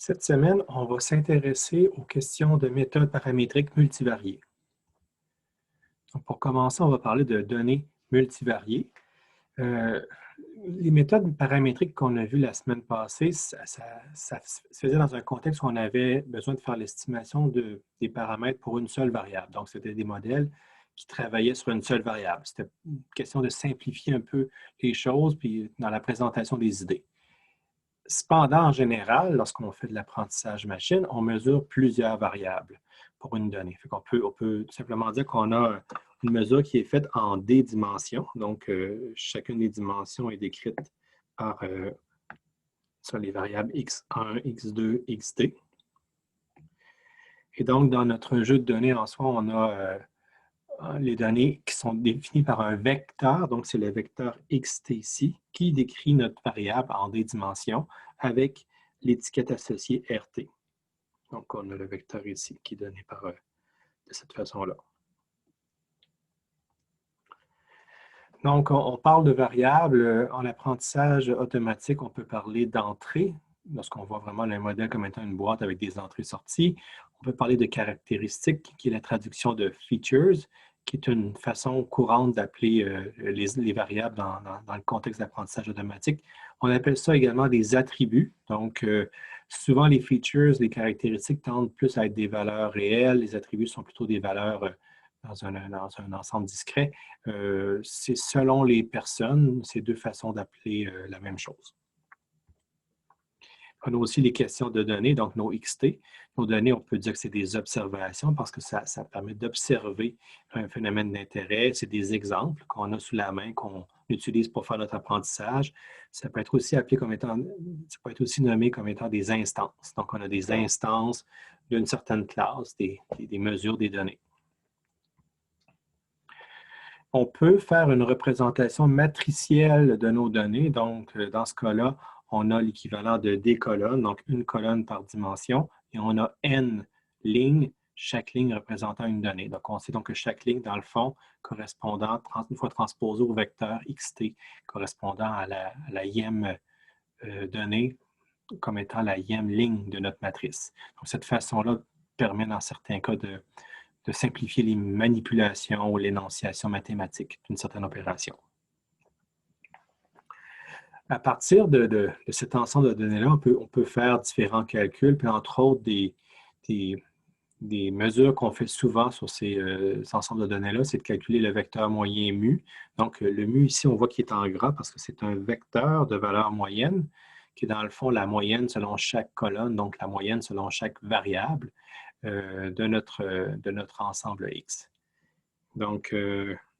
Cette semaine, on va s'intéresser aux questions de méthodes paramétriques multivariées. Donc, pour commencer, on va parler de données multivariées. Les méthodes paramétriques qu'on a vues la semaine passée, ça se faisait dans un contexte où on avait besoin de faire l'estimation des paramètres pour une seule variable. Donc, c'était des modèles qui travaillaient sur une seule variable. C'était une question de simplifier un peu les choses, puis dans la présentation des idées. Cependant, en général, lorsqu'on fait de l'apprentissage machine, on mesure plusieurs variables pour une donnée. On peut tout simplement dire qu'on a une mesure qui est faite en D dimensions. Donc, chacune des dimensions est décrite par sur les variables x1, x2, xt. Et donc, dans notre jeu de données en soi, on a les données qui sont définies par un vecteur. Donc, c'est le vecteur xt ici qui décrit notre variable en D dimensions avec l'étiquette associée RT. Donc, on a le vecteur ici qui est donné de cette façon-là. Donc, on parle de variables. En apprentissage automatique, on peut parler d'entrée, lorsqu'on voit vraiment le modèle comme étant une boîte avec des entrées-sorties. On peut parler de caractéristiques, qui est la traduction de features, qui est une façon courante d'appeler les variables dans le contexte d'apprentissage automatique. On appelle ça également des attributs. Donc, souvent, les features, les caractéristiques tendent plus à être des valeurs réelles. Les attributs sont plutôt des valeurs dans un ensemble discret. C'est selon les personnes, c'est deux façons d'appeler la même chose. On a aussi les questions de données, donc nos XT. Nos données, on peut dire que c'est des observations parce que ça permet d'observer un phénomène d'intérêt. C'est des exemples qu'on a sous la main, qu'on utilise pour faire notre apprentissage. Ça peut être aussi appelé comme étant, ça peut être aussi nommé comme étant des instances. Donc, on a des instances d'une certaine classe, des mesures des données. On peut faire une représentation matricielle de nos données. Donc, dans ce cas-là, on a l'équivalent de D colonnes, donc une colonne par dimension, et on a N lignes, chaque ligne représentant une donnée. Donc, on sait donc que chaque ligne, dans le fond, correspondant, une fois transposée au vecteur xt, correspondant à la ième donnée comme étant la ième ligne de notre matrice. Donc, cette façon-là permet, dans certains cas, de simplifier les manipulations ou l'énonciation mathématique d'une certaine opération. À partir de cet ensemble de données-là, on peut faire différents calculs, puis entre autres des mesures qu'on fait souvent sur ces ensembles de données-là, c'est de calculer le vecteur moyen mu. Donc, le mu ici, on voit qu'il est en gras parce que c'est un vecteur de valeur moyenne, qui est dans le fond la moyenne selon chaque colonne, donc la moyenne selon chaque variable de notre ensemble X. Donc,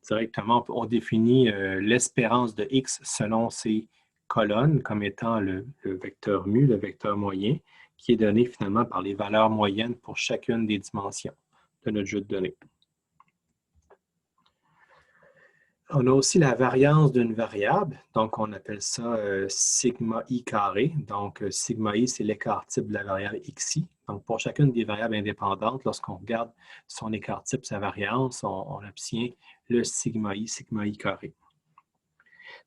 directement, on définit l'espérance de X selon ces colonnes comme étant le vecteur mu, le vecteur moyen, qui est donné finalement par les valeurs moyennes pour chacune des dimensions de notre jeu de données. On a aussi la variance d'une variable, donc on appelle ça sigma i carré. Donc, sigma i, c'est l'écart type de la variable xi. Donc, pour chacune des variables indépendantes, lorsqu'on regarde son écart type, sa variance, on obtient le sigma i carré.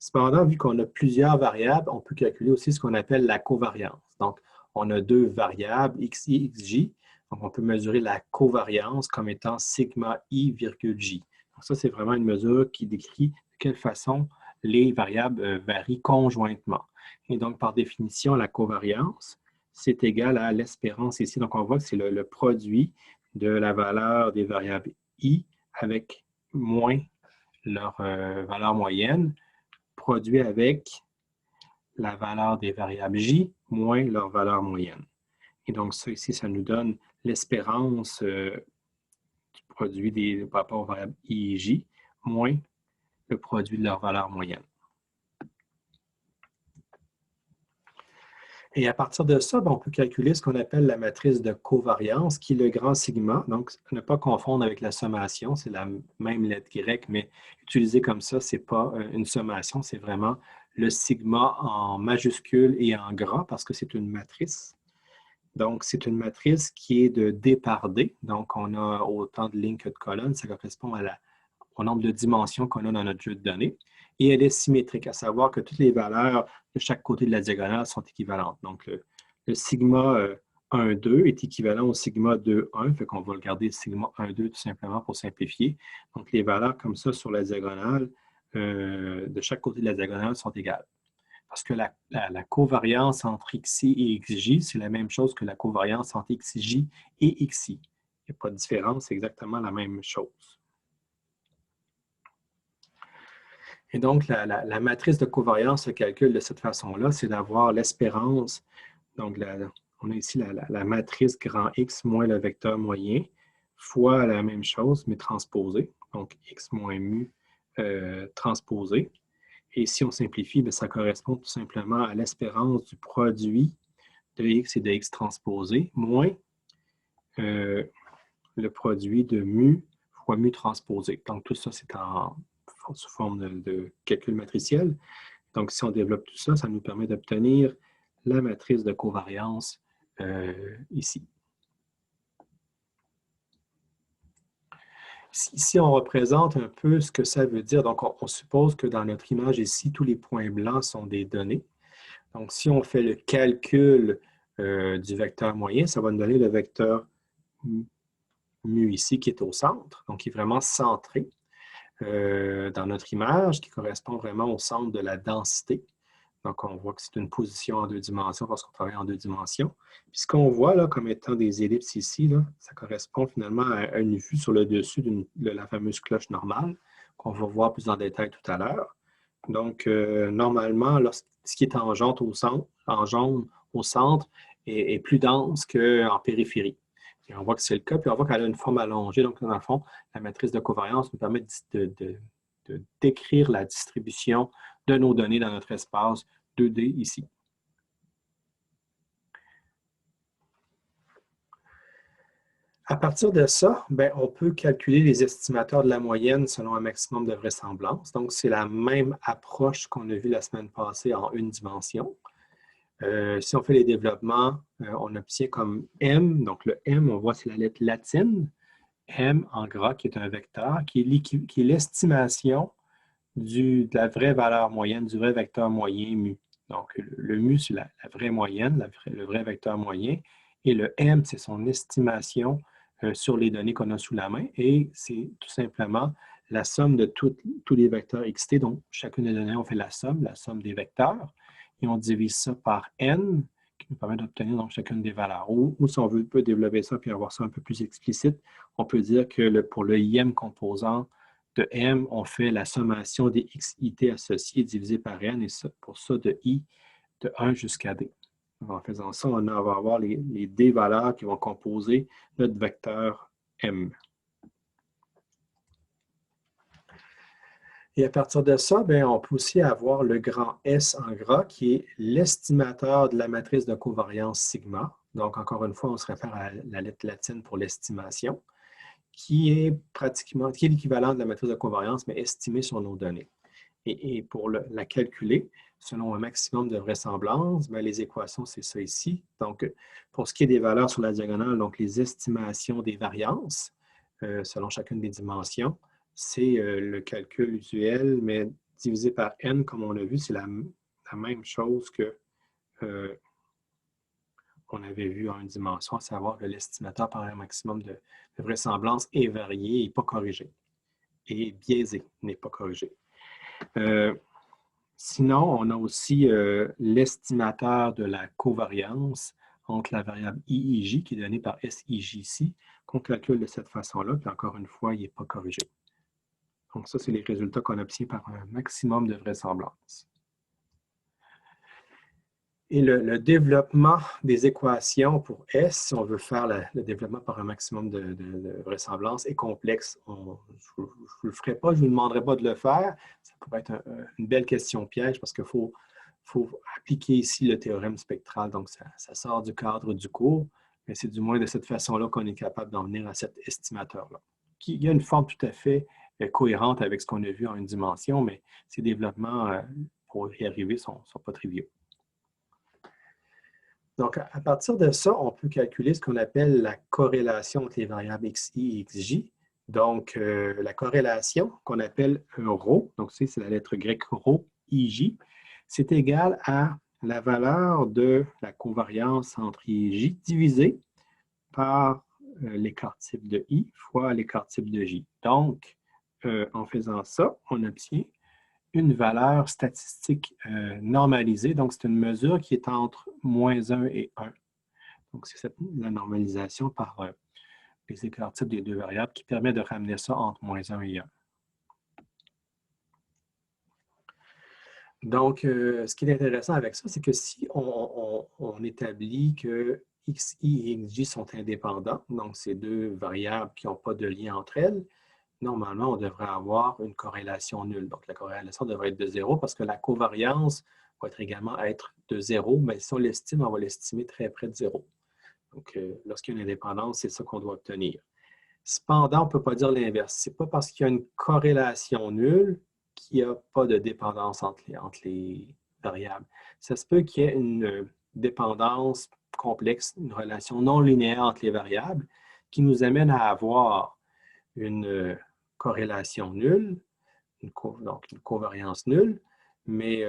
Cependant, vu qu'on a plusieurs variables, on peut calculer aussi ce qu'on appelle la covariance. Donc, on a deux variables, xi, xj. Donc, on peut mesurer la covariance comme étant sigma i virgule j. Donc, ça, c'est vraiment une mesure qui décrit de quelle façon les variables varient conjointement. Et donc, par définition, la covariance, c'est égal à l'espérance ici. Donc, on voit que c'est le produit de la valeur des variables i avec moins leur valeur moyenne, produit avec la valeur des variables j moins leur valeur moyenne. Et donc, ça ici, ça nous donne l'espérance du produit par rapport aux variables i et j moins le produit de leur valeur moyenne. Et à partir de ça, on peut calculer ce qu'on appelle la matrice de covariance, qui est le grand sigma. Donc, ne pas confondre avec la sommation, c'est la même lettre grecque, mais utilisé comme ça, ce n'est pas une sommation, c'est vraiment le sigma en majuscule et en gras, parce que c'est une matrice. Donc, c'est une matrice qui est de D par D. Donc, on a autant de lignes que de colonnes. Ça correspond au nombre de dimensions qu'on a dans notre jeu de données. Et elle est symétrique, à savoir que toutes les valeurs de chaque côté de la diagonale sont équivalentes. Donc, le sigma 1, 2 est équivalent au sigma 2, 1, fait qu'on va le garder sigma 1, 2 tout simplement pour simplifier. Donc, les valeurs comme ça sur la diagonale, de chaque côté de la diagonale sont égales. Parce que la covariance entre XI et XJ, c'est la même chose que la covariance entre XJ et XI. Il n'y a pas de différence, c'est exactement la même chose. Et donc, la matrice de covariance se calcule de cette façon-là, c'est d'avoir l'espérance. Donc, on a ici la matrice grand X moins le vecteur moyen fois la même chose, mais transposée. Donc, X moins mu transposé. Et si on simplifie, bien, ça correspond tout simplement à l'espérance du produit de X et de X transposé moins le produit de mu fois mu transposé. Donc, tout ça, c'est sous forme de calcul matriciel. Donc, si on développe tout ça, ça nous permet d'obtenir la matrice de covariance ici. Ici, on représente un peu ce que ça veut dire. Donc, on suppose que dans notre image ici, tous les points blancs sont des données. Donc, si on fait le calcul du vecteur moyen, ça va nous donner le vecteur mu ici qui est au centre, donc qui est vraiment centré dans notre image, qui correspond vraiment au centre de la densité. Donc, on voit que c'est une position en 2 dimensions parce qu'on travaille en 2 dimensions. Puis, ce qu'on voit là comme étant des ellipses ici, là, ça correspond finalement à une vue sur le dessus de la fameuse cloche normale, qu'on va voir plus en détail tout à l'heure. Donc, normalement, ce qui est en jaune au centre est plus dense qu'en périphérie. Et on voit que c'est le cas, puis on voit qu'elle a une forme allongée. Donc, dans le fond, la matrice de covariance nous permet de décrire la distribution de nos données dans notre espace 2D ici. À partir de ça, bien, on peut calculer les estimateurs de la moyenne selon un maximum de vraisemblance. Donc, c'est la même approche qu'on a vue la semaine passée en une dimension. Si on fait les développements, on obtient comme M. Donc, le M, on voit, c'est la lettre latine. M en gras, qui est un vecteur, qui est l'estimation de la vraie valeur moyenne, du vrai vecteur moyen mu. Donc, le mu, c'est la vraie moyenne, le vrai vecteur moyen. Et le M, c'est son estimation sur les données qu'on a sous la main. Et c'est tout simplement la somme de tous les vecteurs xt. Donc, chacune des données, on fait la somme des vecteurs. Et on divise ça par n, qui nous permet d'obtenir donc chacune des valeurs. Ou si on veut peut développer ça et avoir ça un peu plus explicite, on peut dire que pour le ième composant de m, on fait la sommation des xit associés divisé par n, et ça, pour ça, de i de 1 jusqu'à d. En faisant ça, on va avoir les d valeurs qui vont composer notre vecteur m. Et à partir de ça, bien, on peut aussi avoir le grand S en gras, qui est l'estimateur de la matrice de covariance sigma. Donc, encore une fois, on se réfère à la lettre latine pour l'estimation, qui est l'équivalent de la matrice de covariance, mais estimée sur nos données. Et pour la calculer, selon un maximum de vraisemblance, bien, les équations, c'est ça ici. Donc, pour ce qui est des valeurs sur la diagonale, donc les estimations des variances, selon chacune des dimensions, c'est le calcul usuel, mais divisé par n, comme on l'a vu, c'est la même chose que qu'on avait vu en une dimension, à savoir que l'estimateur par un maximum de vraisemblance est varié et n'est pas corrigé. Et biaisé, n'est pas corrigé. Sinon, on a aussi l'estimateur de la covariance entre la variable IIJ, qui est donnée par SIJ ici, qu'on calcule de cette façon-là, puis encore une fois, il n'est pas corrigé. Donc, ça, c'est les résultats qu'on obtient par un maximum de vraisemblance. Et le développement des équations pour S, si on veut faire le développement par un maximum de vraisemblance, est complexe. Je ne le ferai pas, je ne vous demanderai pas de le faire. Ça pourrait être une belle question piège parce qu'il faut appliquer ici le théorème spectral. Donc, ça sort du cadre du cours, mais c'est du moins de cette façon-là qu'on est capable d'en venir à cet estimateur-là. Il y a une forme tout à fait cohérente avec ce qu'on a vu en une dimension, mais ces développements, pour y arriver, ne sont pas triviaux. Donc, à partir de ça, on peut calculer ce qu'on appelle la corrélation entre les variables xi et xj. Donc, la corrélation qu'on appelle rho, donc c'est la lettre grecque rho, ij, c'est égal à la valeur de la covariance entre I et J divisée par l'écart type de I fois l'écart type de J. Donc, en faisant ça, on obtient une valeur statistique normalisée. Donc, c'est une mesure qui est entre -1 et 1. Donc, c'est la normalisation par les écarts types des deux variables qui permet de ramener ça entre -1 et 1. Donc, ce qui est intéressant avec ça, c'est que si on établit que xi et xj sont indépendants, donc ces deux variables qui n'ont pas de lien entre elles, normalement, on devrait avoir une corrélation nulle. Donc, la corrélation devrait être de 0 parce que la covariance va également être de 0, mais si on l'estime, on va l'estimer très près de 0. Donc, lorsqu'il y a une indépendance, c'est ça qu'on doit obtenir. Cependant, on ne peut pas dire l'inverse. Ce n'est pas parce qu'il y a une corrélation nulle qu'il n'y a pas de dépendance entre les variables. Ça se peut qu'il y ait une dépendance complexe, une relation non linéaire entre les variables qui nous amène à avoir une corrélation nulle, donc une covariance nulle, mais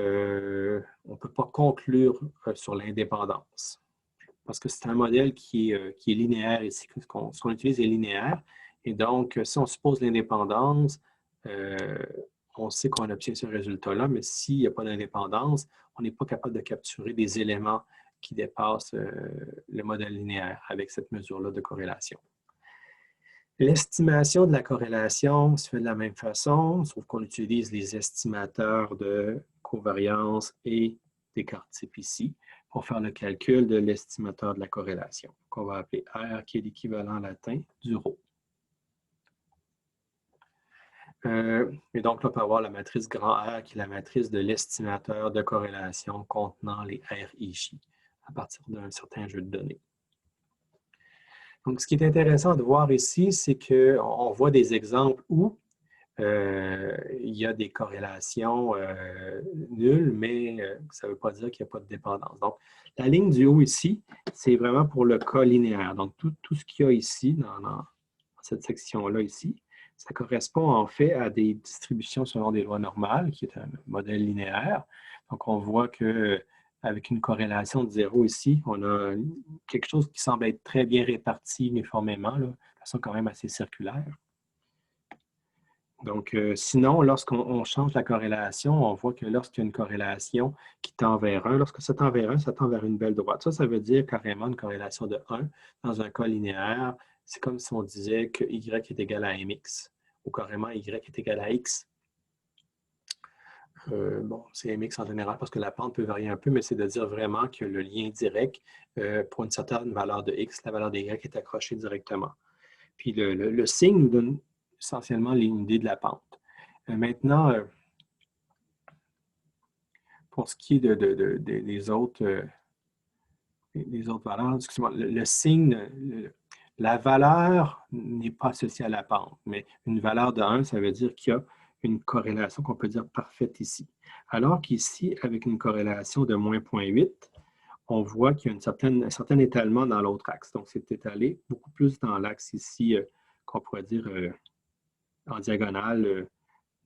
on ne peut pas conclure sur l'indépendance. Parce que c'est un modèle qui est linéaire ici. Ce qu'on utilise est linéaire. Et donc, si on suppose l'indépendance, on sait qu'on obtient ce résultat-là, mais s'il n'y a pas d'indépendance, on n'est pas capable de capturer des éléments qui dépassent le modèle linéaire avec cette mesure-là de corrélation. L'estimation de la corrélation se fait de la même façon, sauf qu'on utilise les estimateurs de covariance et d'écart type ici pour faire le calcul de l'estimateur de la corrélation, qu'on va appeler R, qui est l'équivalent latin du ρ. Et donc, là, on peut avoir la matrice grand R, qui est la matrice de l'estimateur de corrélation contenant les RIJ à partir d'un certain jeu de données. Donc, ce qui est intéressant de voir ici, c'est qu'on voit des exemples où il y a des corrélations nulles, mais ça ne veut pas dire qu'il n'y a pas de dépendance. Donc, la ligne du haut ici, c'est vraiment pour le cas linéaire. Donc, tout ce qu'il y a ici, dans cette section-là ici, ça correspond en fait à des distributions selon des lois normales, qui est un modèle linéaire. Donc, on voit qu'avec une corrélation de 0 ici, on a quelque chose qui semble être très bien réparti uniformément, là, de façon quand même assez circulaire. Donc, sinon, lorsqu'on change la corrélation, on voit que lorsqu'il y a une corrélation qui tend vers 1, lorsque ça tend vers 1, ça tend vers une belle droite. Ça veut dire carrément une corrélation de 1 dans un cas linéaire. C'est comme si on disait que y est égal à mx, ou carrément y est égal à x. Bon, c'est mx en général parce que la pente peut varier un peu, mais c'est de dire vraiment que le lien direct, pour une certaine valeur de x, la valeur de y est accrochée directement. Puis le signe nous donne essentiellement l'idée de la pente. Maintenant, pour ce qui est des autres valeurs, excusez-moi, le signe, la valeur n'est pas associée à la pente, mais une valeur de 1, ça veut dire qu'il y a une corrélation qu'on peut dire parfaite ici. Alors qu'ici, avec une corrélation de -0.8, on voit qu'il y a un certain étalement dans l'autre axe. Donc, c'est étalé beaucoup plus dans l'axe ici, qu'on pourrait dire en diagonale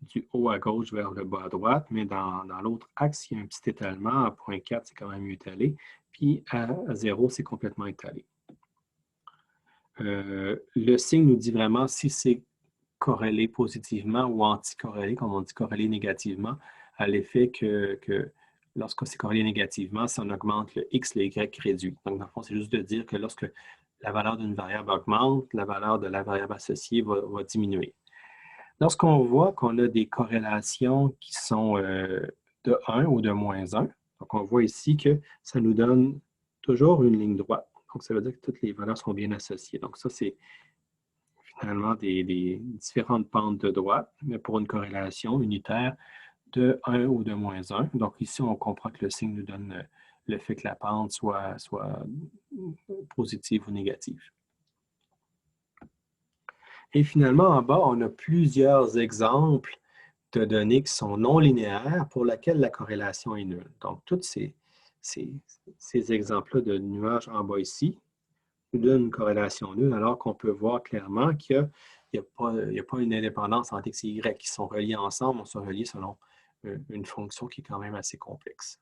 du haut à gauche vers le bas à droite, mais dans l'autre axe, il y a un petit étalement. À 0.4, c'est quand même mieux étalé. Puis à 0, c'est complètement étalé. Le signe nous dit vraiment si c'est corrélé positivement ou anticorrélé, comme on dit corrélé négativement, à l'effet que lorsque c'est corrélé négativement, si on augmente le x, le y réduit. Donc, dans le fond, c'est juste de dire que lorsque la valeur d'une variable augmente, la valeur de la variable associée va diminuer. Lorsqu'on voit qu'on a des corrélations qui sont de 1 ou de -1, donc on voit ici que ça nous donne toujours une ligne droite. Donc, ça veut dire que toutes les valeurs sont bien associées. Donc, ça, c'est finalement des différentes pentes de droite, mais pour une corrélation unitaire de 1 ou de -1. Donc, ici, on comprend que le signe nous donne le fait que la pente soit positive ou négative. Et finalement, en bas, on a plusieurs exemples de données qui sont non linéaires pour lesquelles la corrélation est nulle. Donc, tous ces exemples-là de nuages en bas ici nous donnent une corrélation nulle, alors qu'on peut voir clairement qu'il n'y a pas une indépendance entre x et y qui sont reliés ensemble, on sont reliés selon une fonction qui est quand même assez complexe.